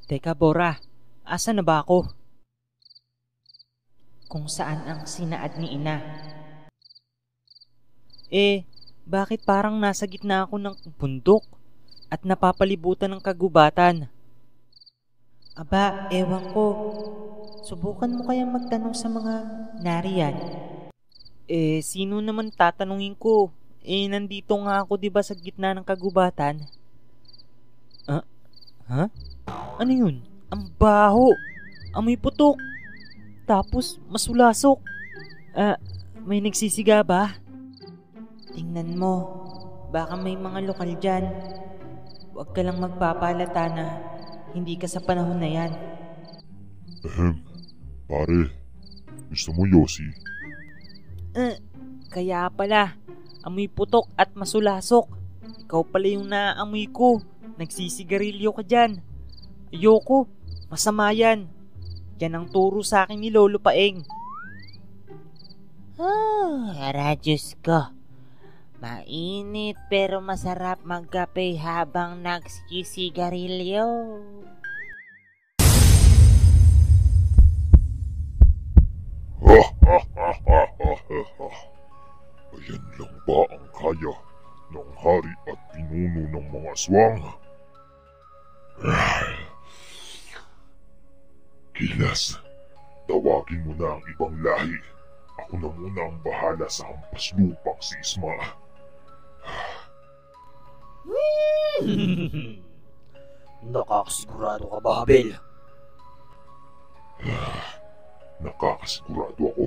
Teka, Bora. Asa na ba ako? Kung saan ang sinaad ni ina. Bakit parang nasa gitna ako ng bundok at napapalibutan ng kagubatan? Aba, ewan ko. Subukan mo kayang magtanong sa mga nariyan. Sino naman tatanungin ko? Nandito nga ako 'di ba sa gitna ng kagubatan? Ah, ha? Ano yun? Ang baho! Amoy putok! Tapos masulasok! May nagsisiga ba? Tingnan mo, baka may mga lokal dyan. Huwag ka lang magpapalata na hindi ka sa panahon na yan. Pare, gusto mo Yossi? Kaya pala, amoy putok at masulasok. Ikaw pala yung naaamoy ko. Nagsisigarilyo ka dyan. Ayoko, masama yan. Yan ang turo sa akin ni Lolo Paeng. Radyos ko. Mainit pero masarap magkape habang nagsisigarilyo. Ayan lang ba ang kaya ng hari at pinuno ng mga aswang? Gilas, tawagin mo na ang ibang lahi. Ako na muna ang bahala sa hampas lupang si Isma. Nakakasigurado ka ba, Abel? Nakakasigurado ako.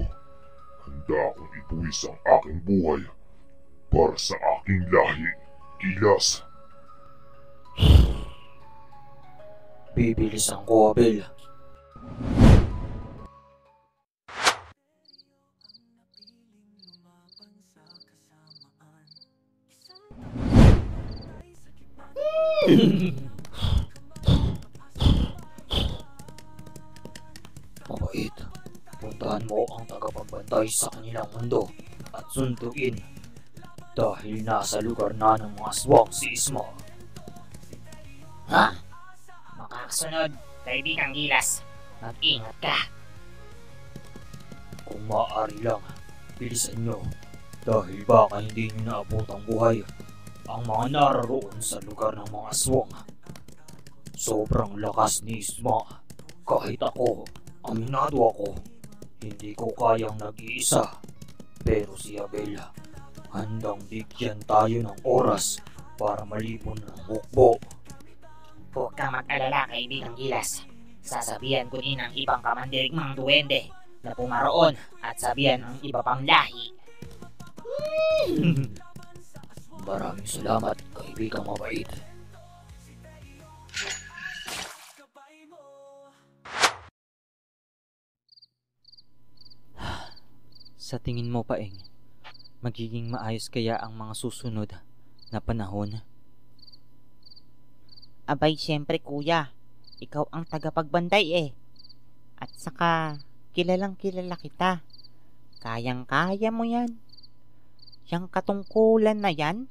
Handa akong ibuwis ang aking buhay para sa aking lahi. Gilas. Bibilisan ko, Abel. Mabait. Puntahan mo ang tagapagbantay sa kanilang mundo at sunduin dahil nasa lugar na ng mga aswang si Isma. Ha? Makakasunod, kaibigang Gilas. Mag-ingat ka. Kung maaari lang, bilisan nyo dahil baka hindi nyo naabot ang buhay ang mga nararoon sa lugar ng mga aswang. Sobrang lakas ni Isma. Kahit ako, aminado ako, hindi ko kayang nag-iisa. Pero si Abel, handang bigyan tayo ng oras para malipon ng hukbo. Huwag kang mag-alala, kaibigang Gilas. Sasabihan ko din ang ibang kamandirigmang duwende na pumaroon at sabihan ang iba pang lahi. Maraming salamat, kaibigang mabait. Sa tingin mo, Paeng, magiging maayos kaya ang mga susunod na panahon? Abay, syempre kuya. Ikaw ang tagapagbantay eh. At saka, kilalang kilala kita. Kayang-kaya mo yan. Yang katungkulan na yan,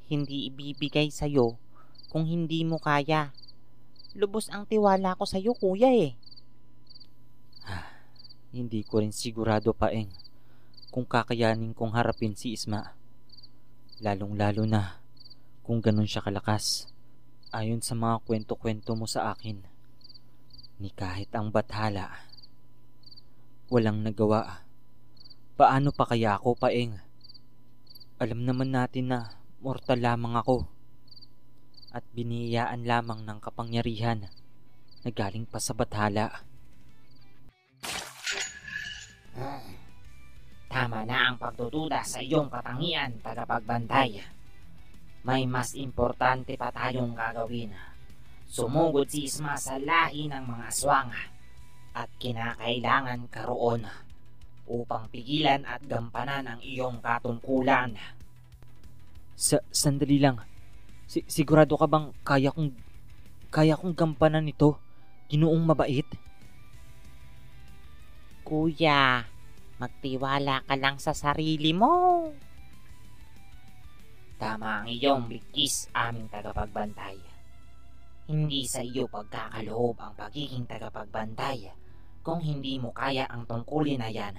hindi ibibigay sa'yo kung hindi mo kaya. Lubos ang tiwala ko sa'yo, kuya eh. Hindi ko rin sigurado, Paeng, kung kakayanin kong harapin si Isma. Lalong-lalo na kung ganun siya kalakas. Ayon sa mga kwento-kwento mo sa akin, ni kahit ang bathala, walang nagawa. Paano pa kaya ako, Paeng? Alam naman natin na mortal lamang ako at biniyayaan lamang ng kapangyarihan na galing pa sa bathala. Tama na ang pagdududa sa iyong katangian, tagapagbantay. May mas importante pa tayong gagawin. Sumugod si Isma sa lahi ng mga aswang at kinakailangan karoon upang pigilan at gampanan ang iyong katungkulan. Sandali lang. Sigurado ka bang kaya kong gampanan ito, Ginoong mabait? Kuya, magtiwala ka lang sa sarili mo. Tama ang iyong bigkis, aming tagapagbantay. Hindi sa iyo pagkakaloob ang pagiging tagapagbantay kung hindi mo kaya ang tungkulin na yan.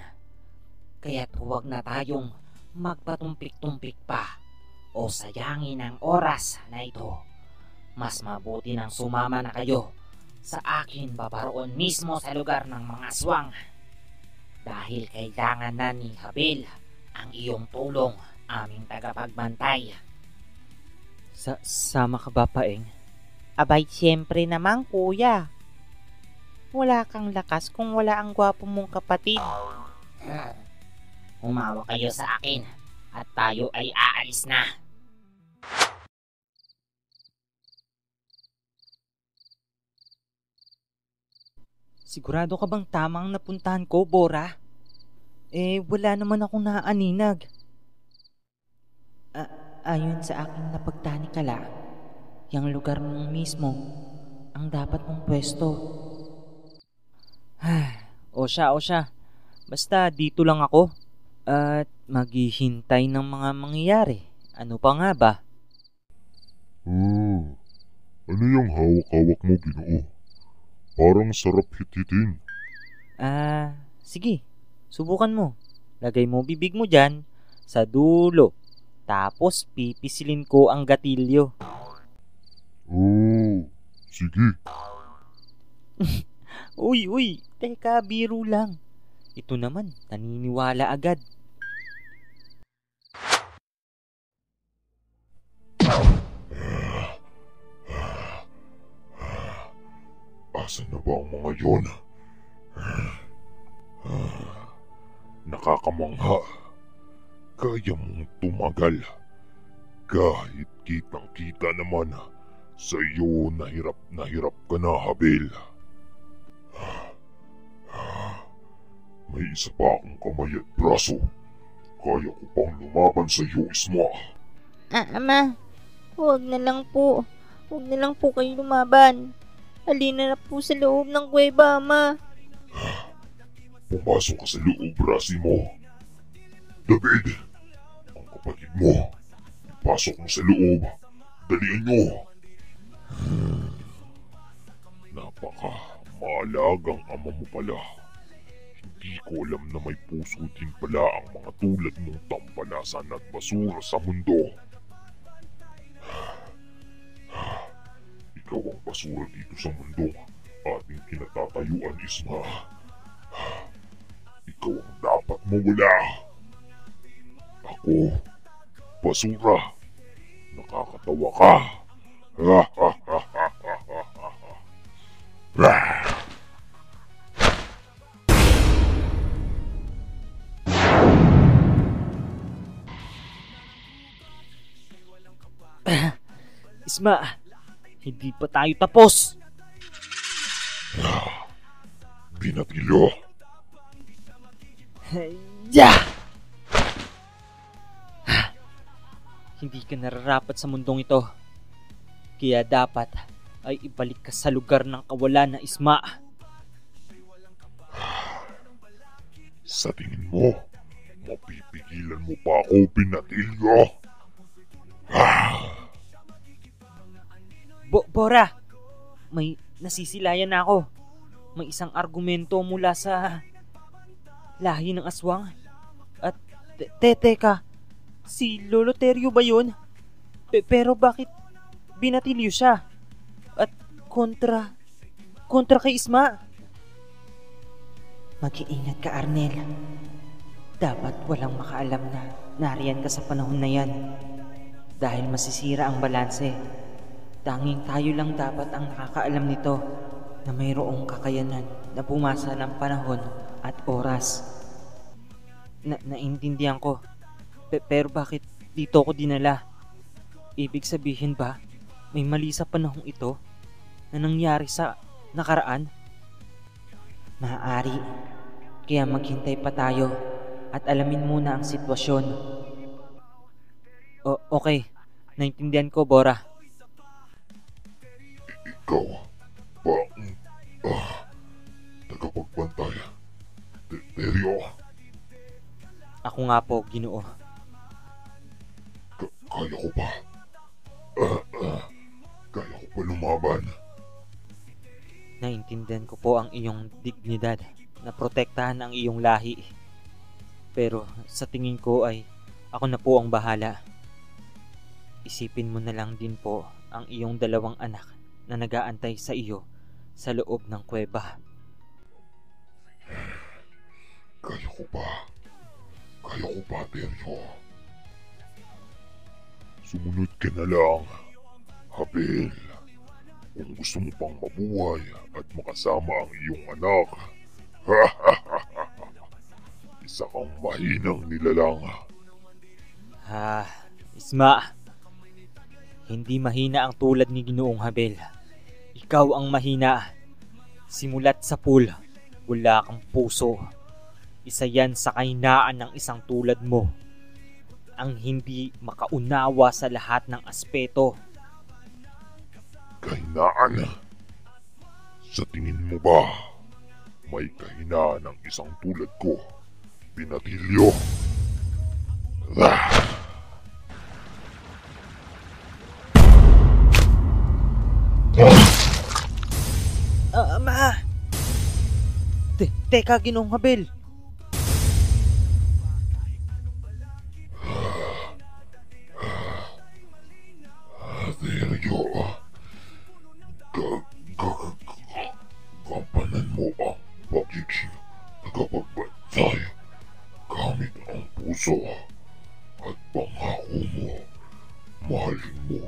Kaya't huwag na tayong magpatumpik-tumpik pa o sayangin ang oras na ito. Mas mabuti nang sumama na kayo sa akin paparoon mismo sa lugar ng mga aswang. Dahil kailangan na ni Habel ang iyong tulong, aming tagapagbantay. Sama ka ba, Paeng? Abay, siyempre naman kuya. Wala kang lakas kung wala ang gwapo mong kapatid. Umawa kayo sa akin at tayo ay aalis na. Sigurado ka bang tamang napuntahan ko, Bora? Wala naman akong naaaninag. Ayon sa aking napagtanikala, yung lugar mong mismo ang dapat mong pwesto. O siya. Basta dito lang ako. At maghihintay ng mga mangyayari. Ano pa nga ba? Ano yung hawak-hawak mo, Ginoo? Parang sarap hit-hitin. Sige. Subukan mo. Lagay mo bibig mo dyan sa dulo. Tapos pipisilin ko ang gatilyo. Sige. Uy, teka, biro lang. Ito naman, naniniwala agad. Asan na ba ang mga yon? Nakakamangha. Kaya mong tumagal. Kahit kitang-kita naman sa iyo na hirap ka na, Habel. May isa pa akong kamay at braso. Kaya ko pang lumaban sa iyo, Isma. Ama, huwag na lang po. Huwag na lang po kayo lumaban. Halina na po sa loob ng kuweba, Ama. Pumasok ka sa loob, Rasimo. David, ang kapatid mo. Ipasok mo sa loob. Dalian nyo. Napaka-maalagang ama mo pala. Hindi ko alam na may puso din pala ang mga tulad mong tampalasan at basura sa mundo. Ikaw ang basura dito sa mundo ating kinatatayuan, Isma. Ikaw ang dapat mawala. Ako, basura. Nakakatawa ka. Isma, hindi pa tayo tapos. Binatilyo. Hindi ka nararapat sa mundong ito. Kaya dapat ay ibalik ka sa lugar ng kawalan na, Isma. Sa tingin mo, mapipigilan mo pa ako, Binatilyo? Bora, may nasisilayan na ako. May isang argumento mula sa lahi ng aswang. At teka, si Lolo Teryo ba yun? Pero bakit binatilyo siya? At kontra kay Isma? Mag-iingat ka, Arnel. Dapat walang makaalam na nariyan ka sa panahon na yan. Dahil masisira ang balanse. Tanging tayo lang dapat ang nakakaalam nito na mayroong kakayanan na bumasa ng panahon at oras. Naintindihan ko. Pero bakit dito ko dinala? Ibig sabihin ba may mali sa panahong ito na nangyari sa nakaraan? Maaari. Kaya maghintay pa tayo at alamin muna ang sitwasyon. Okay. Naintindihan ko, Bora. Ikaw ba ang tagapagbantay? Teryo? Ako nga po, Ginoo. Kaya ko pa. Kaya ko pa lumaban. Naiintindihan ko po ang iyong dignidad na protektahan ang iyong lahi. Pero sa tingin ko ay ako na po ang bahala. Isipin mo na lang din po ang iyong 2 anak na nag-aantay sa iyo sa loob ng kuweba. Kaya ko pa. Teryo. Sumunod ka na lang, Abel. Kung gusto mo pang mabuhay at makasama ang iyong anak. Isa kang mahinang nilalang. Isma. Hindi mahina ang tulad ni Ginoong Abel. Ikaw ang mahina. Simulat sa pool, wala kang puso. Isa yan sa kahinaan ng isang tulad mo. Ang hindi makaunawa sa lahat ng aspeto. Kahinaan? Sa tingin mo ba, may kahinaan ng isang tulad ko, Binatilyo? Ama! Teka, Ginoong Abel. Teryo, gampanan mo ang pagiging tagapagbantay gamit ang puso at pangako mo. Mahalin mo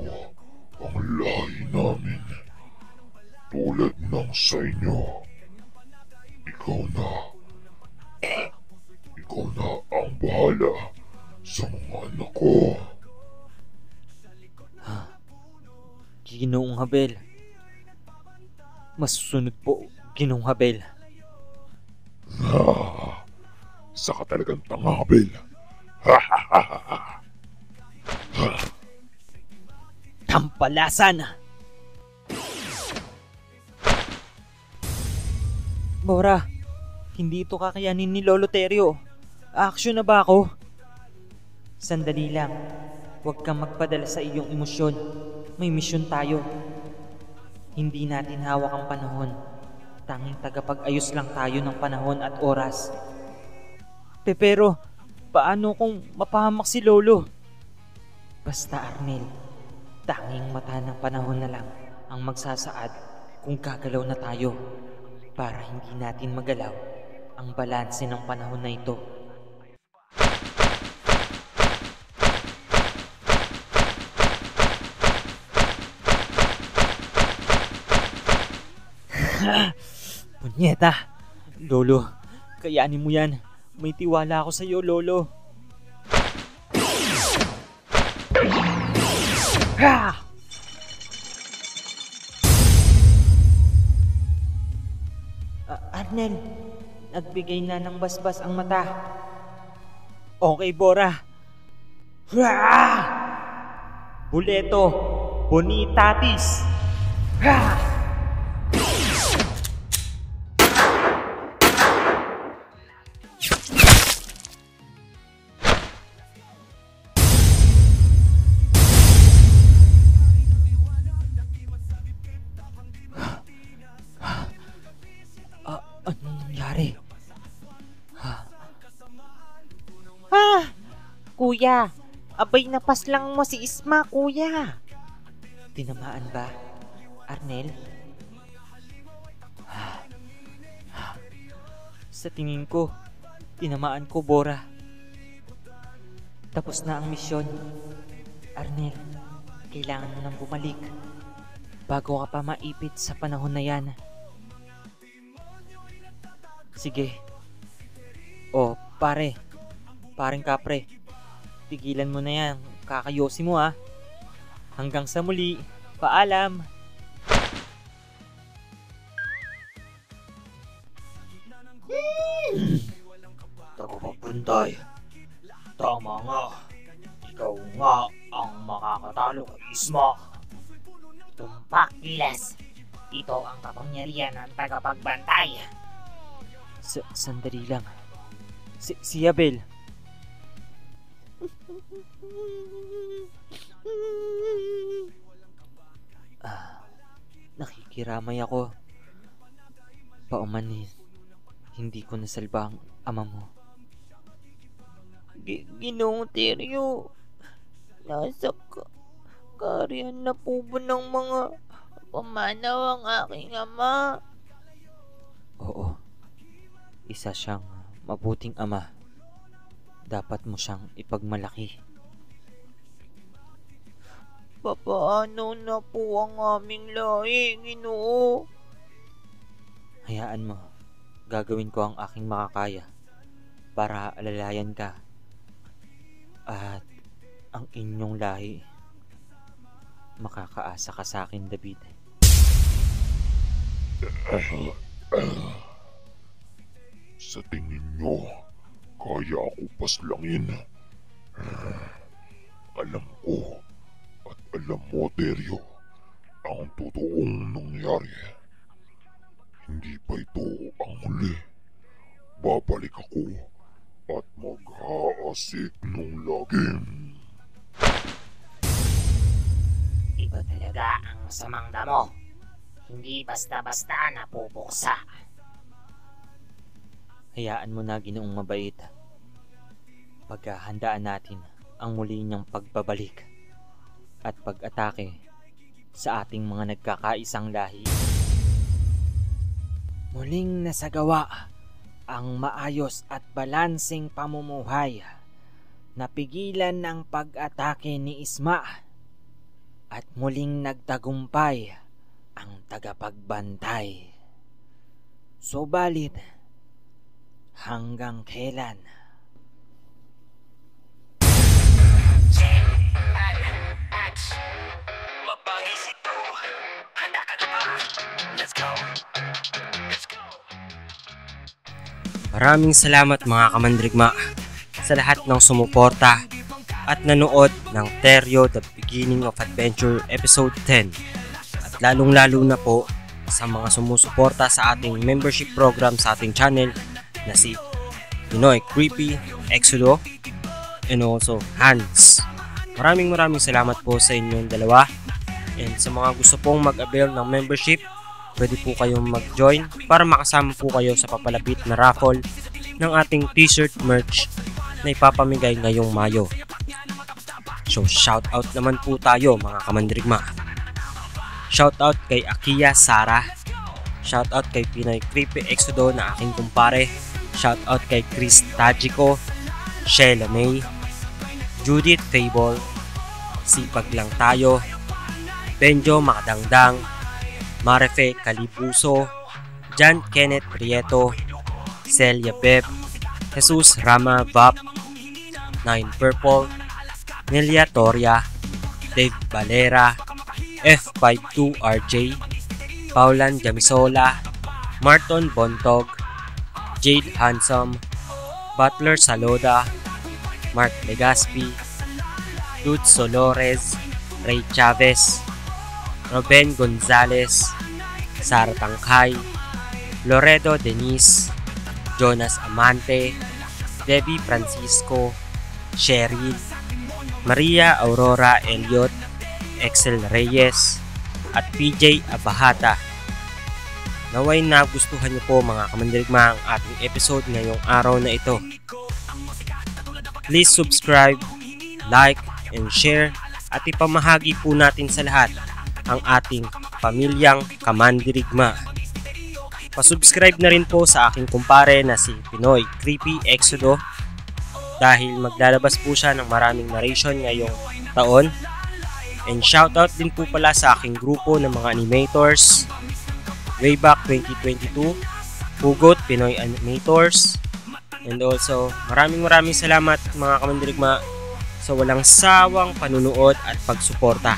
ang lahi namin tulad ng sa inyo. Ikaw na ang bahala sa mga anak ko. Ginoong Abel. Masusunod po, Ginoong Abel. Saka talagang tanga, Abel. Tampalasan! Bora, hindi ito kakayanin ni Lolo Teryo. Action na ba ako? Sandali lang. Huwag kang magpadala sa iyong emosyon. May misyon tayo. Hindi natin hawak ang panahon. Tanging tagapag-ayos lang tayo ng panahon at oras. Pero, paano kung mapahamak si Lolo? Basta, Arnel, tanging mata ng panahon na lang ang magsasaad kung gagalaw na tayo para hindi natin magalaw ang balanse ng panahon na ito. Punyeta! Lolo, kayanin mo yan. May tiwala ako sa iyo, Lolo. Arnel, nagbigay na ng basbas ang mata. Okay, Bora. Buleto, bonitatis. Anong nangyari? Kuya, abay napaslang mo si Isma, kuya. Tinamaan ba, Arnel? Sa tingin ko, tinamaan ko, Bora. Tapos na ang misyon. Arnel, kailangan mo nang bumalik bago ka pa maipit sa panahon na yan. Sige. Oh, Paring kapre. Tigilan mo na yan. Kakayosi mo, ha. Hanggang sa muli. Paalam. Tagapagbantay. Tama nga. Ikaw nga ang makakatalo kay Isma. Tumpak, Gilas. Ito ang kapangyarihan ng tagapagbantay. Sandali lang. Si Abel. Nakikiramay ako. pauman hindi ko nasalba ang ama mo. Ginoong Teryo, nasa kaharian na po ba ng mga pamanaw ang aking ama? Oo, isa siyang mabuting ama. Dapat mo siyang ipagmalaki. Papaano na po ang aming lahi, Ginoo? Hayaan mo, gagawin ko ang aking makakaya para alalayan ka at ang inyong lahi. Makakaasa ka sa akin, David. Sa tingin nyo, kaya ako paslangin. Alam ko at alam mo, Teryo, ang totoong nangyari. Hindi pa ito ang huli. Babalik ako at mag-aasik nung lagim. Iba talaga ang samang damo. Hindi basta-basta napupuksa. Hayaan mo na, Ginoong mabait. Paghahandaan natin ang muli niyang pagbabalik at pag-atake sa ating mga nagkakaisang lahi. Muling nasagawa ang maayos at balanseng pamumuhay. Napigilan ng pag-atake ni Isma at muling nagtagumpay ang tagapagbantay. Subalit, hanggang kailan? Maraming salamat mga kamandrigma sa lahat ng sumuporta at nanood ng Teryo The Beginning of Adventure Episode 10 at lalong-lalo na po sa mga sumusuporta sa ating membership program sa ating channel na si Pinoy Creepy Exodo and also Hans. Maraming salamat po sa inyong dalawa, and sa mga gusto pong mag-avail ng membership, pwede po kayong mag-join para makasama po kayo sa papalapit na raffle ng ating t-shirt merch na ipapamigay ngayong Mayo. So shoutout naman po tayo mga kamandrigma. Shoutout kay Akiya Sara, shoutout kay Pinoy Creepy Exodo na aking kumpare, shoutout kay Chris Tajico, Sheila May, Judith Fable, Sipag Lang Tayo, Benjo Makadangdang, Marefe Calipuso, John Kenneth Prieto, Celia Beb, Jesus Rama Vap, Nine Purple, Nelia Toria, Dave Valera, F52RJ, Paulan Jamisola, Marton Bontog, Jade Handsome, Butler Saloda, Mark Legaspi, Dude Solores, Ray Chavez, Ruben Gonzalez, Sara Tangkay, Loredo Denise, Jonas Amante, Debbie Francisco, Cheryl, Maria Aurora Elliot, Excel Reyes, at PJ Abahata. Naway nagustuhan niyo po mga kamandrigma ang ating episode ngayong araw na ito. Please subscribe, like, and share at ipamahagi po natin sa lahat ang ating pamilyang kamandirigma. Pasubscribe na rin po sa aking kumpare na si Pinoy Creepy Exodo dahil maglalabas po siya ng maraming narration ngayong taon. And shoutout din po pala sa aking grupo ng mga animators way back 2022, Hugot Pinoy Animators. And also maraming salamat mga kamandirigma sa walang sawang panunood at pagsuporta.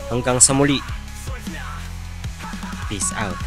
Hanggang sa muli. Peace out.